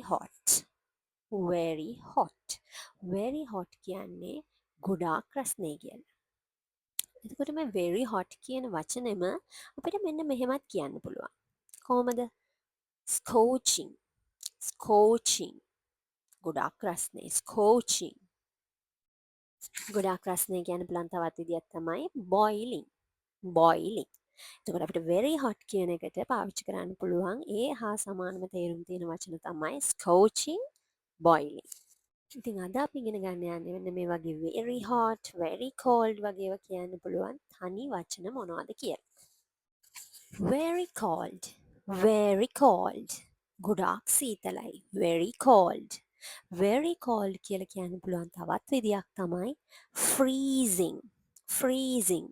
hot. very hot. very hot කියන්නේ ගොඩාක් රස්නේ කියලා. එතකොට මේ very hot කියන වචනෙම අපිට මෙන්න මෙහෙමත් කියන්න පුළුවන්. කොහොමද? scorching. scorching. ගොඩාක් රස්නේ. scorching. ගොඩාක් රස්නේ කියන්න පුළුවන් තවත් විදියක් තමයි boiling. boiling. එතකොට අපිට very hot කියන එකට පාවිච්චි කරන්න පුළුවන් ඒ හා සමානම තේරුම් තියෙන වචන තමයි scorching, boiling. ඉතින් අද අපි ඉගෙන ගන්න යන්නේ මෙන්න මේ වගේ very hot, very cold වගේ ඒවා කියන්න පුළුවන් තනි වචන මොනවද කියලා. very cold, very cold. ගොඩාක් සීතලයි. very cold. very cold කියලා කියන්න පුළුවන් තවත් විදියක් තමයි freezing. freezing.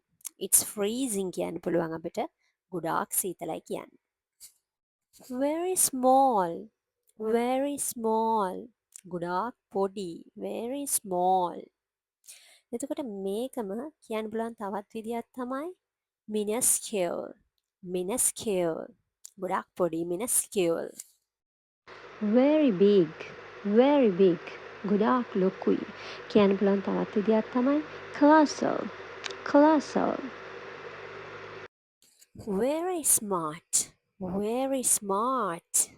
it's freezing කියන්න පුළුවන් අපිට ගොඩාක් සීතලයි කියන්න. very small. very small. ගොඩාක් පොඩි. very small. එතකොට මේකම කියන්න පුළුවන් තවත් විදියක් තමයි minuscule. minuscule. ගොඩාක් පොඩි. minuscule. very big. very big. ගොඩාක් ලොකුයි. කියන්න පුළුවන් තවත් විදියක් තමයි colossal. colossal. very smart. very smart.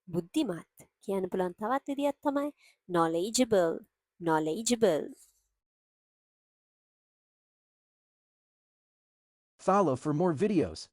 බුද්ධිමත්. කියන්න පුළුවන් තවත් විදියක් තමයි knowledgeable. knowledgeable. Follow for more videos.